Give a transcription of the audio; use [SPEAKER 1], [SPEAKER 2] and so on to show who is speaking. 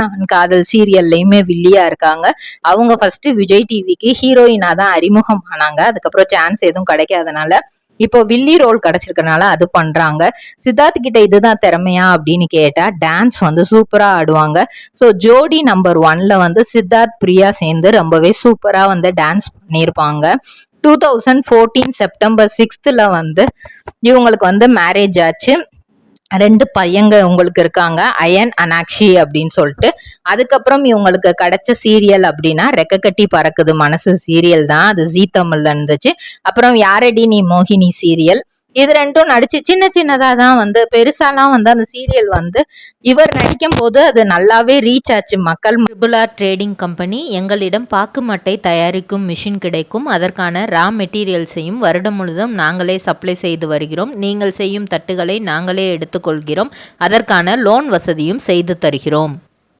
[SPEAKER 1] நான் காதல் சீரியல்லையுமே வில்லியா இருக்காங்க. அவங்க ஃபர்ஸ்ட் விஜய் டிவிக்கு ஹீரோயினா தான் அறிமுகம் ஆனாங்க. அதுக்கப்புறம் சான்ஸ் எதுவும் கிடைக்காதனால இப்போ வில்லி ரோல் கிடைச்சிருக்கனால அது பண்றாங்க. சித்தார்த் கிட்ட இதுதான் திறமையா அப்படின்னு கேட்டா டான்ஸ் வந்து சூப்பரா ஆடுவாங்க. ஸோ ஜோடி நம்பர் 1ல வந்து சித்தார்த் பிரியா சேர்ந்து ரொம்பவே சூப்பரா வந்து டான்ஸ் பண்ணியிருப்பாங்க. 2014 செப்டம்பர் 6th வந்து இவங்களுக்கு வந்து மேரேஜ் ஆச்சு. 2 பையங்க உங்களுக்கு இருக்காங்க, அயன் அனாக்ஷி அப்படின்னு சொல்லிட்டு. அதுக்கப்புறம் இவங்களுக்கு கிடைச்ச சீரியல் அப்படின்னா ரெக்க கட்டி பறக்குது மனசு சீரியல் தான். அது ஜீ தமிழ்ல இருந்துச்சு. அப்புறம் யாரடி நீ மோகினி சீரியல். இது 2ம் நடிச்சு சின்ன சின்னதா தான் வந்து பெருசாலாம் வந்து அந்த சீரியல் வந்து இவர் நடிக்கும் போது அது நல்லாவே ரீச் ஆச்சு மக்கள்.
[SPEAKER 2] ட்ரிபுள் ட்ரேடிங் கம்பெனி எங்களிடம் பாக்கு மட்டை தயாரிக்கும் மிஷின் கிடைக்கும். அதற்கான ரா மெட்டீரியல்ஸையும் வருடம் முழுதும் நாங்களே சப்ளை செய்து வருகிறோம். நீங்கள் செய்யும் தட்டுகளை நாங்களே எடுத்துக்கொள்கிறோம். அதற்கான லோன் வசதியும் செய்து தருகிறோம்.